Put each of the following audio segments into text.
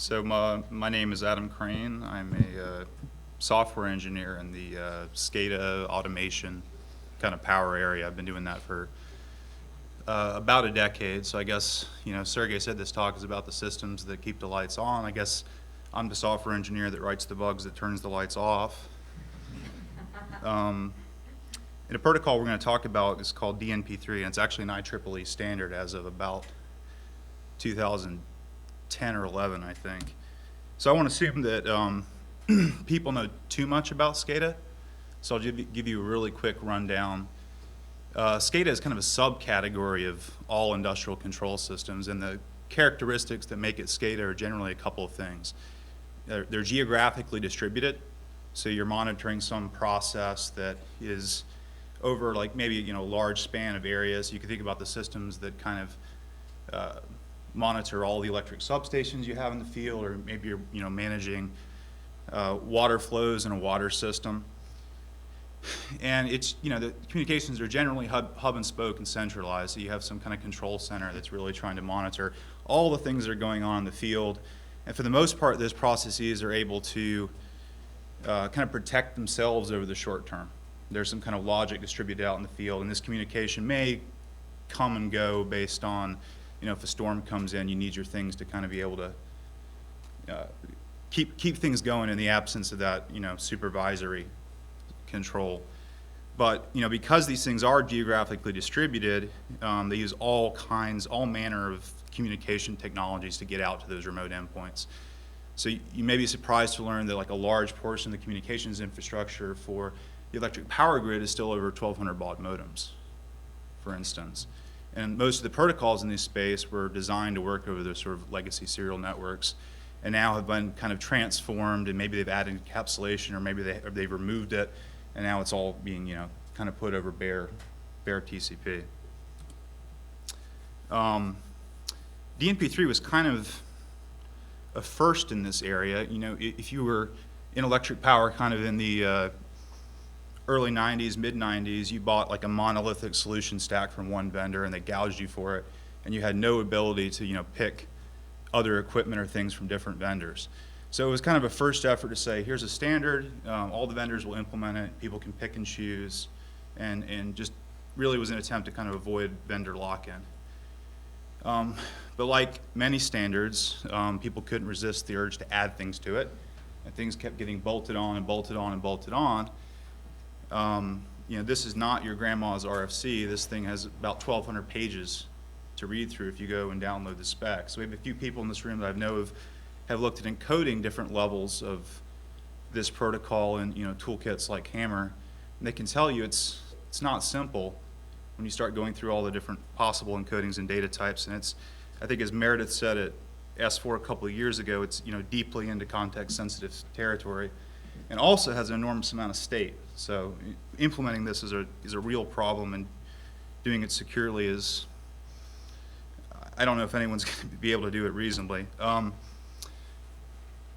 So my name is Adam Crain. I'm a software engineer in the SCADA automation kind of power area. I've been doing that for about a decade. So I guess, Sergey said this talk is about the systems that keep the lights on. I guess I'm the software engineer that writes the bugs that turns the lights off. And a protocol we're going to talk about is called DNP3, and it's actually an IEEE standard as of about 2010 or 11, I think. So I won't assume that people know too much about SCADA, so I'll give you a really quick rundown. SCADA is kind of a subcategory of all industrial control systems, and the characteristics that make it SCADA are generally a couple of things. They're geographically distributed, so you're monitoring some process that is over like maybe a large span of areas. You can think about the systems that kind of monitor all the electric substations you have in the field, or maybe you're managing water flows in a water system. And it's the communications are generally hub and spoke and centralized. So you have some kind of control center that's really trying to monitor all the things that are going on in the field. And for the most part, those processes are able to kind of protect themselves over the short term. There's some kind of logic distributed out in the field, and this communication may come and go based on, if a storm comes in, you need your things to kind of be able to keep things going in the absence of that, supervisory control. But, because these things are geographically distributed, they use all manner of communication technologies to get out to those remote endpoints. So you may be surprised to learn that like a large portion of the communications infrastructure for the electric power grid is still over 1,200 baud modems, for instance. And most of the protocols in this space were designed to work over those sort of legacy serial networks, and now have been kind of transformed, and maybe they've added encapsulation, or maybe they've removed it, and now it's all being kind of put over bare TCP. DNP3 was kind of a first in this area. If you were in electric power kind of in the early 90s, mid 90s, you bought like a monolithic solution stack from one vendor and they gouged you for it, and you had no ability to pick other equipment or things from different vendors. So it was kind of a first effort to say, here's a standard, all the vendors will implement it, people can pick and choose, and just really was an attempt to kind of avoid vendor lock-in. But like many standards, people couldn't resist the urge to add things to it, and things kept getting bolted on and bolted on and bolted on. This is not your grandma's RFC. This thing has about 1,200 pages to read through if you go and download the specs. So we have a few people in this room that I know have looked at encoding different levels of this protocol in toolkits like Hammer, and they can tell you it's not simple when you start going through all the different possible encodings and data types. And it's, I think as Meredith said at S4 a couple of years ago, it's deeply into context-sensitive territory, and also has an enormous amount of state. So implementing this is a real problem, and doing it securely is, I don't know if anyone's going to be able to do it reasonably.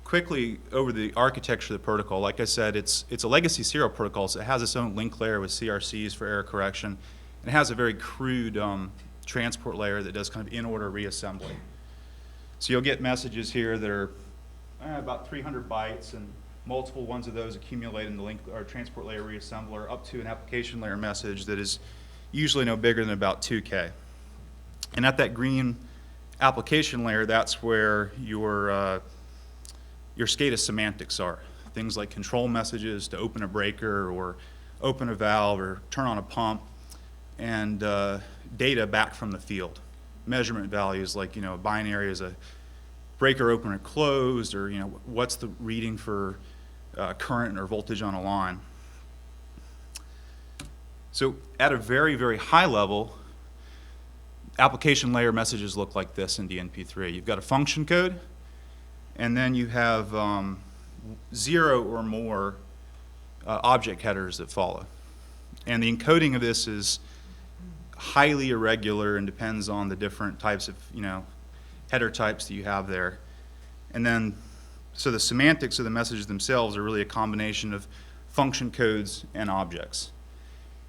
Quickly over the architecture of the protocol, like I said, it's a legacy serial protocol, so it has its own link layer with CRCs for error correction, and it has a very crude transport layer that does kind of in-order reassembly. So you'll get messages here that are about 300 bytes, and multiple ones of those accumulate in the link or transport layer reassembler up to an application layer message that is usually no bigger than about 2K. And at that green application layer, that's where your SCADA semantics are. Things like control messages to open a breaker or open a valve or turn on a pump, and data back from the field. Measurement values like, a binary is a breaker open or closed, or what's the reading for current or voltage on a line. So at a very, very high level, application layer messages look like this in DNP3. You've got a function code, and then you have 0 or more object headers that follow. And the encoding of this is highly irregular and depends on the different types of header types that you have there. And then, so the semantics of the messages themselves are really a combination of function codes and objects.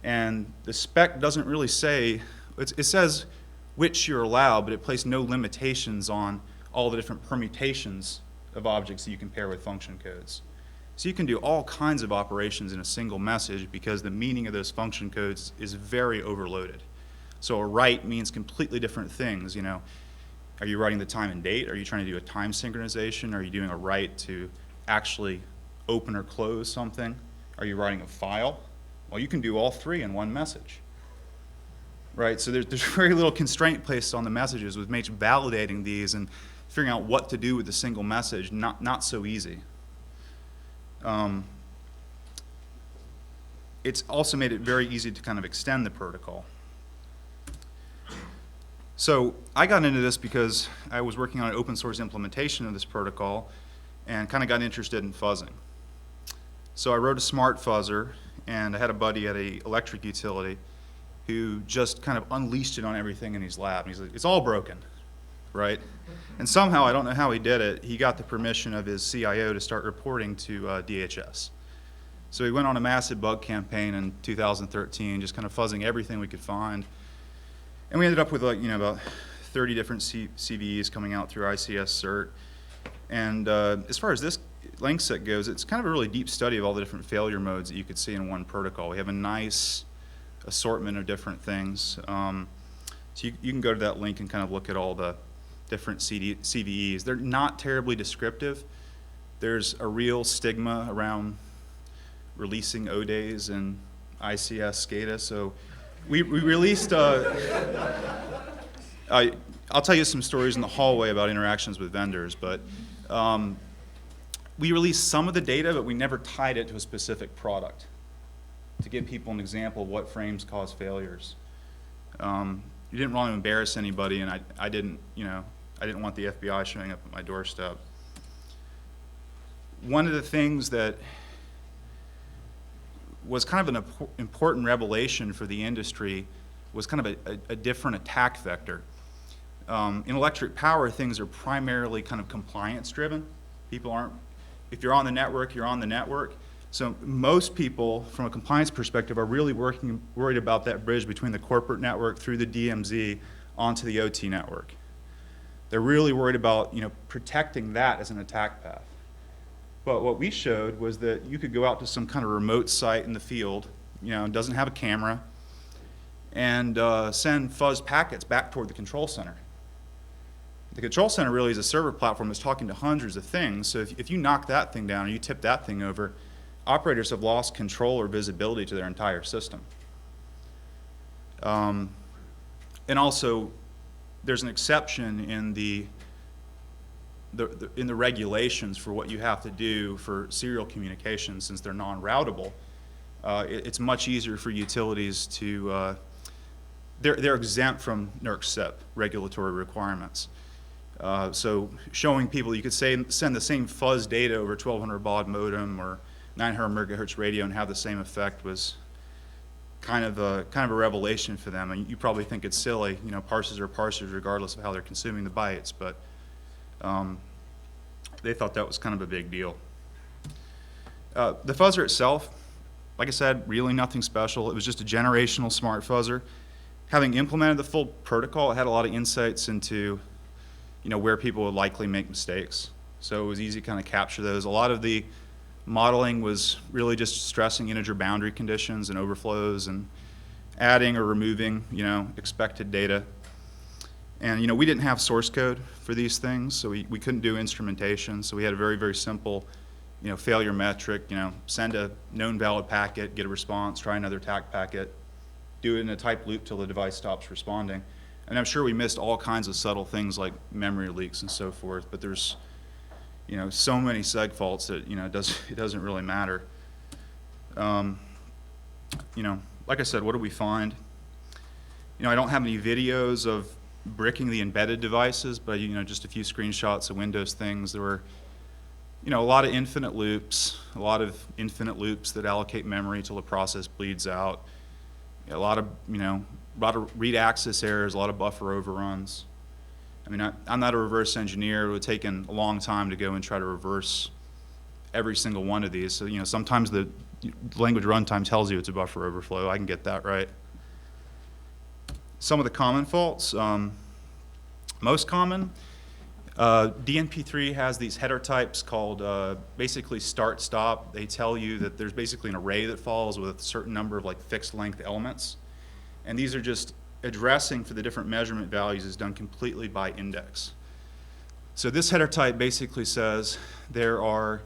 And the spec doesn't really say, it says which you're allowed, but it places no limitations on all the different permutations of objects that you can pair with function codes. So you can do all kinds of operations in a single message because the meaning of those function codes is very overloaded. So a write means completely different things. You know, are you writing the time and date? Are you trying to do a time synchronization? Are you doing a write to actually open or close something? Are you writing a file? Well, you can do all three in one message. Right, so there's very little constraint placed on the messages, which makes validating these and figuring out what to do with a single message not so easy. It's also made it very easy to kind of extend the protocol. So I got into this because I was working on an open source implementation of this protocol and kind of got interested in fuzzing. So I wrote a smart fuzzer, and I had a buddy at an electric utility who just kind of unleashed it on everything in his lab. And he's like, it's all broken, right? And somehow, I don't know how he did it, he got the permission of his CIO to start reporting to DHS. So he went on a massive bug campaign in 2013, just kind of fuzzing everything we could find. And we ended up with like, you know, about 30 different CVEs coming out through ICS cert. And as far as this LangSec goes, it's kind of a really deep study of all the different failure modes that you could see in one protocol. We have a nice assortment of different things. So you can go to that link and kind of look at all the different CVEs. They're not terribly descriptive. There's a real stigma around releasing O-days and ICS SCADA. So we released, I'll tell you some stories in the hallway about interactions with vendors, but we released some of the data, but we never tied it to a specific product to give people an example of what frames cause failures. You didn't want to embarrass anybody, and I didn't want the FBI showing up at my doorstep. One of the things that was kind of an important revelation for the industry was kind of a different attack vector. In electric power, things are primarily kind of compliance driven. People aren't, if you're on the network, you're on the network. So most people, from a compliance perspective, are really worried about that bridge between the corporate network through the DMZ onto the OT network. They're really worried about, you know, protecting that as an attack path. But what we showed was that you could go out to some kind of remote site in the field, you know, doesn't have a camera, and send fuzz packets back toward the control center. The control center really is a server platform that's talking to hundreds of things. So if you knock that thing down or you tip that thing over, operators have lost control or visibility to their entire system. And also, there's an exception in the regulations for what you have to do for serial communications, since they're non-routable. It's much easier for utilities to, they're exempt from NERC-CIP regulatory requirements. So showing people you could send the same fuzz data over 1200 baud modem or 900 megahertz radio and have the same effect was kind of a revelation for them. And you probably think it's silly, you know, parsers are parsers regardless of how they're consuming the bytes, but they thought that was kind of a big deal. The fuzzer itself, like I said, really nothing special. It was just a generational smart fuzzer. Having implemented the full protocol, it had a lot of insights into, you know, where people would likely make mistakes. So it was easy to kind of capture those. A lot of the modeling was really just stressing integer boundary conditions and overflows and adding or removing, you know, expected data. And, you know, we didn't have source code for these things, so we couldn't do instrumentation. So we had a very, very simple, you know, failure metric, you know, send a known valid packet, get a response, try another attack packet, do it in a type loop till the device stops responding. And I'm sure we missed all kinds of subtle things like memory leaks and so forth, but there's, you know, so many seg faults that, you know, it doesn't really matter. You know, like I said, what do we find? You know, I don't have any videos of bricking the embedded devices, but, you know, just a few screenshots of Windows things. There were, you know, a lot of infinite loops that allocate memory till the process bleeds out. A lot of read access errors, a lot of buffer overruns. I mean, I'm not a reverse engineer. It would have taken a long time to go and try to reverse every single one of these. So, you know, sometimes the language runtime tells you it's a buffer overflow. I can get that right. Some of the common faults, most common, DNP3 has these header types called basically start stop. They tell you that there's basically an array that follows with a certain number of like fixed length elements. And these are just addressing for the different measurement values is done completely by index. So this header type basically says there are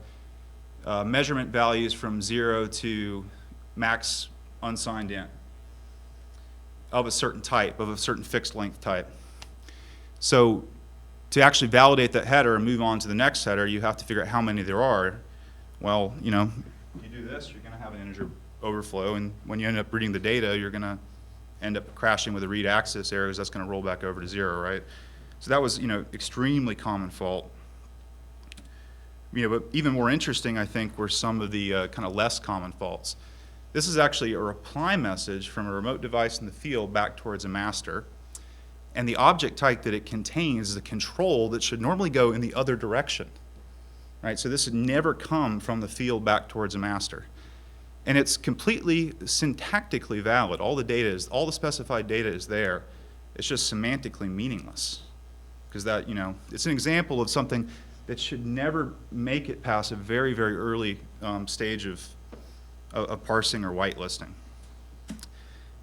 measurement values from 0 to max unsigned int of a certain type, of a certain fixed length type. So to actually validate that header and move on to the next header, you have to figure out how many there are. Well, you know, if you do this, you're going to have an integer overflow, and when you end up reading the data, you're going to end up crashing with a read access error, because that's going to roll back over to 0, right? So that was, you know, extremely common fault. You know, but even more interesting, I think, were some of the kind of less common faults. This is actually a reply message from a remote device in the field back towards a master. And the object type that it contains is a control that should normally go in the other direction, right? So this would never come from the field back towards a master. And it's completely syntactically valid. All the data is, all the specified data is there. It's just semantically meaningless. Because that, you know, it's an example of something that should never make it past a very, very early stage of parsing or whitelisting.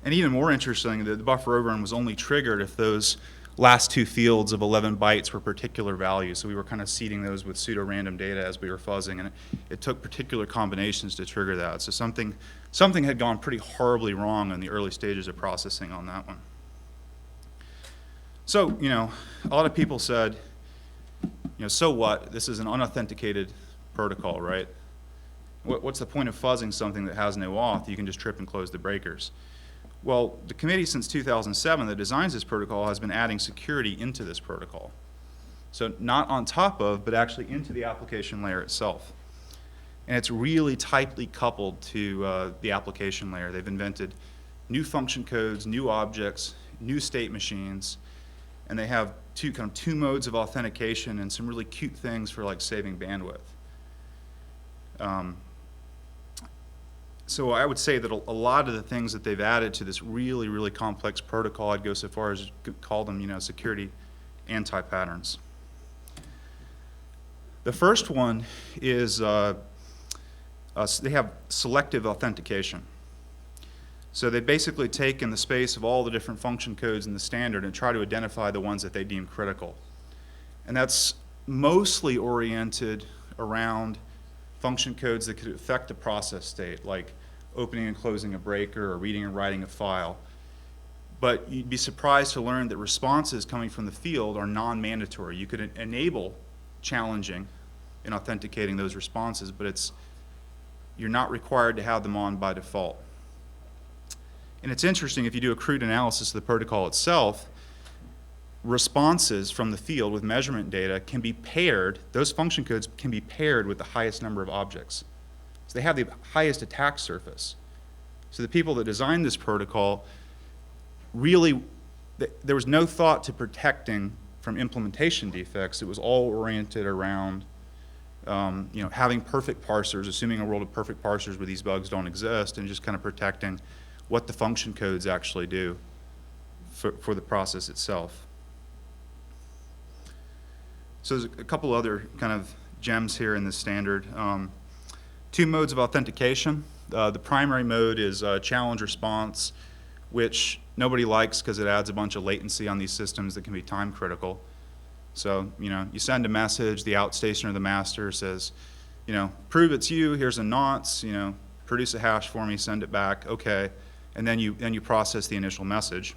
And even more interesting, the buffer overrun was only triggered if those last two fields of 11 bytes were particular values. So we were kind of seeding those with pseudo-random data as we were fuzzing, and it took particular combinations to trigger that. So something had gone pretty horribly wrong in the early stages of processing on that one. So, you know, a lot of people said, you know, so what? This is an unauthenticated protocol, right? What's the point of fuzzing something that has no auth? You can just trip and close the breakers. Well, the committee since 2007 that designs this protocol has been adding security into this protocol. So not on top of, but actually into the application layer itself. And it's really tightly coupled to the application layer. They've invented new function codes, new objects, new state machines, and they have two modes of authentication and some really cute things for like saving bandwidth. So I would say that a lot of the things that they've added to this really, really complex protocol, I'd go so far as to call them, you know, security anti-patterns. The first one is they have selective authentication. So they've basically taken the space of all the different function codes in the standard and try to identify the ones that they deem critical. And that's mostly oriented around function codes that could affect a process state, like opening and closing a breaker or reading and writing a file. But you'd be surprised to learn that responses coming from the field are non-mandatory. You could enable challenging and authenticating those responses, but you're not required to have them on by default. And it's interesting, if you do a crude analysis of the protocol itself, responses from the field with measurement data can be paired, those function codes can be paired with the highest number of objects. So they have the highest attack surface. So the people that designed this protocol really, there was no thought to protecting from implementation defects. It was all oriented around you know, having perfect parsers, assuming a world of perfect parsers where these bugs don't exist, and just kind of protecting what the function codes actually do for the process itself. So there's a couple other kind of gems here in this standard. Two modes of authentication. The primary mode is challenge response, which nobody likes because it adds a bunch of latency on these systems that can be time critical. So, you know, you send a message, the outstation or the master says, you know, prove it's you, here's a nonce, you know, produce a hash for me, send it back, okay, and then you process the initial message.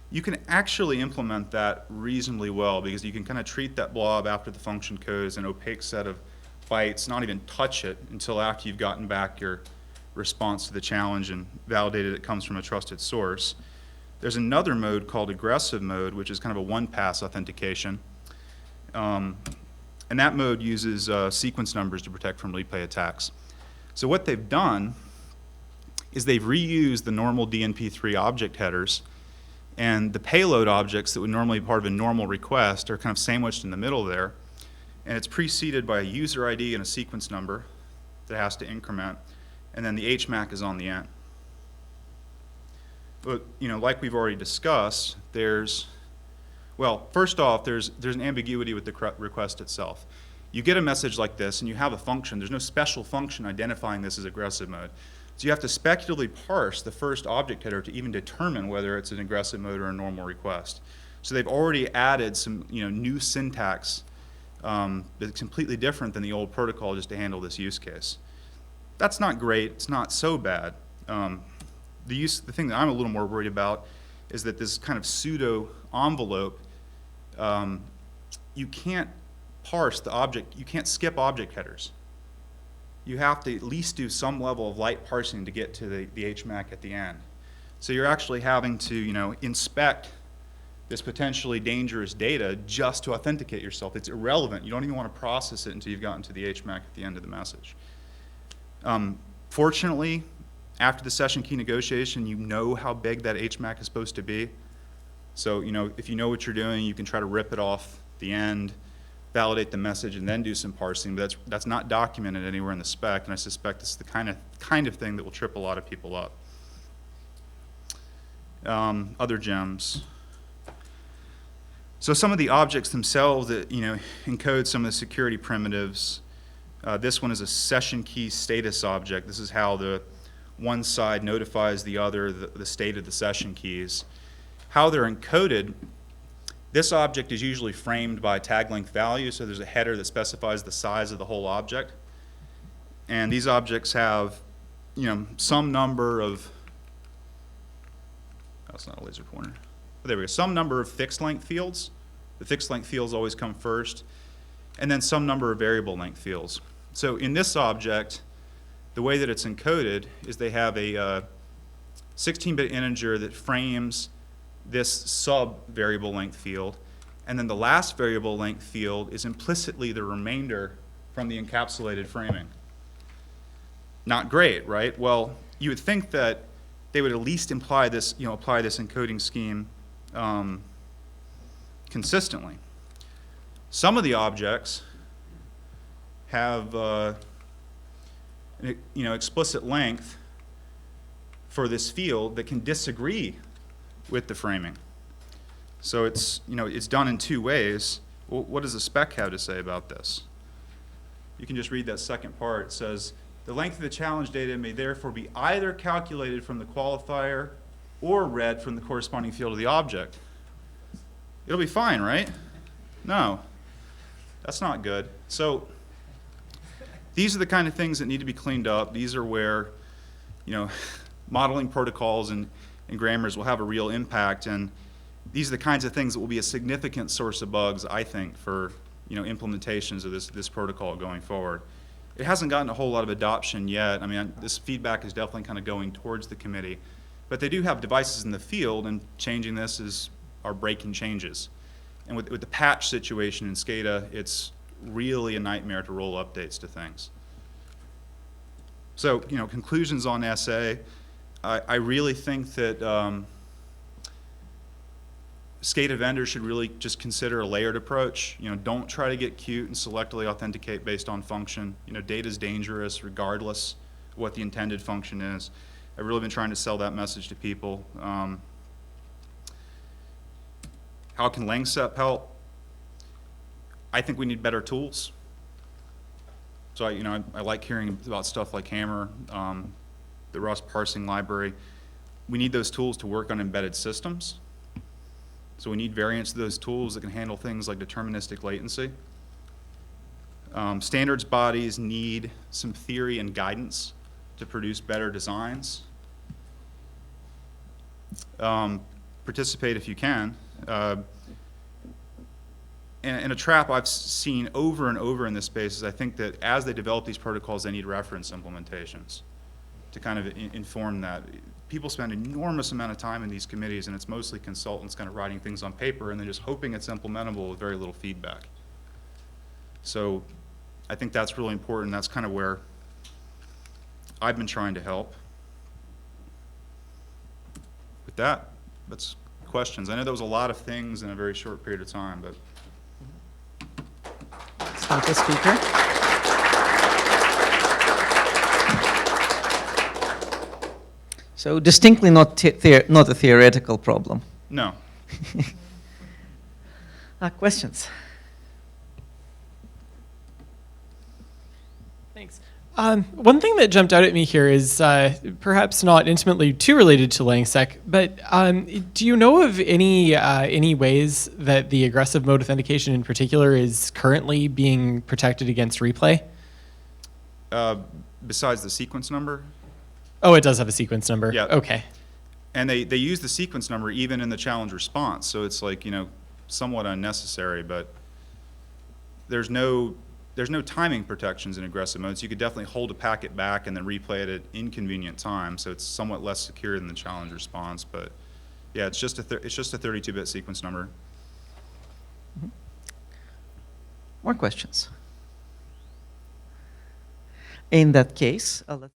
You can actually implement that reasonably well because you can kind of treat that blob after the function code as an opaque set of bytes, not even touch it until after you've gotten back your response to the challenge and validated it comes from a trusted source. There's another mode called aggressive mode, which is kind of a one-pass authentication. And that mode uses sequence numbers to protect from replay attacks. So what they've done is they've reused the normal DNP3 object headers, and the payload objects that would normally be part of a normal request are kind of sandwiched in the middle there. And it's preceded by a user ID and a sequence number that has to increment, and then the HMAC is on the end. But, you know, like we've already discussed, there's Well, first off, there's an ambiguity with the request itself. You get a message like this, and you have a function. There's no special function identifying this as aggressive mode. So you have to speculatively parse the first object header to even determine whether it's an aggressive mode or a normal request. So they've already added some new syntax that's completely different than the old protocol just to handle this use case. That's not great. It's not so bad. The thing that I'm a little more worried about is that this kind of pseudo envelope, you can't parse the object. You can't skip object headers. You have to at least do some level of light parsing to get to the HMAC at the end. So you're actually having to inspect this potentially dangerous data just to authenticate yourself. It's irrelevant. You don't even want to process it until you've gotten to the HMAC at the end of the message. Fortunately, after the session key negotiation, you know how big that HMAC is supposed to be. So if you know what you're doing, you can try to rip it off the end, validate the message, and then do some parsing. But that's not documented anywhere in the spec, and I suspect it's the kind of thing that will trip a lot of people up. Other gems. So some of the objects themselves that encode some of the security primitives. This one is a session key status object. This is how the one side notifies the other the state of the session keys. How they're encoded. This object is usually framed by tag length value, so there's a header that specifies the size of the whole object. And these objects have, some number of, that's not a laser pointer. But there we go, some number of fixed length fields. The fixed length fields always come first. And then some number of variable length fields. So in this object, the way that it's encoded is they have a 16-bit integer that frames this sub-variable length field, and then the last variable length field is implicitly the remainder from the encapsulated framing. Not great, right? Well, you would think that they would at least apply this encoding scheme consistently. Some of the objects have explicit length for this field that can disagree with the framing. So it's done in two ways. Well, what does the spec have to say about this? You can just read that second part. It says, the length of the challenge data may therefore be either calculated from the qualifier or read from the corresponding field of the object. It'll be fine, right? No, that's not good. So these are the kind of things that need to be cleaned up. These are where, modeling protocols and grammars will have a real impact, and these are the kinds of things that will be a significant source of bugs, I think, for implementations of this protocol going forward. It hasn't gotten a whole lot of adoption yet. I mean, this feedback is definitely kind of going towards the committee, but they do have devices in the field, and changing this are breaking changes. And with the patch situation in SCADA, it's really a nightmare to roll updates to things. So, conclusions on SA. I really think that SCADA vendors should really just consider a layered approach. Don't try to get cute and selectively authenticate based on function. Data is dangerous regardless of what the intended function is. I've really been trying to sell that message to people. How can LangSec help? I think we need better tools. So I like hearing about stuff like Hammer, the Rust parsing library. We need those tools to work on embedded systems. So we need variants of those tools that can handle things like deterministic latency. Standards bodies need some theory and guidance to produce better designs. Participate if you can. And a trap I've seen over and over in this space is I think that as they develop these protocols, they need reference implementations to kind of inform that. People spend an enormous amount of time in these committees, and it's mostly consultants kind of writing things on paper and then just hoping it's implementable with very little feedback. So I think that's really important. That's kind of where I've been trying to help. With that, that's questions. I know that was a lot of things in a very short period of time, but. Start the speaker. So distinctly not a theoretical problem. No. Questions? Thanks. One thing that jumped out at me here is perhaps not intimately too related to LangSec, but do you know of any ways that the aggressive mode authentication in particular is currently being protected against replay? Besides the sequence number, Oh, it does have a sequence number. Yeah. Okay. and they use the sequence number even in the challenge response, so it's like, somewhat unnecessary, but there's no timing protections in aggressive mode, so you could definitely hold a packet back and then replay it at inconvenient time, so it's somewhat less secure than the challenge response, but yeah, it's just a 32-bit sequence number. More questions? In that case, let's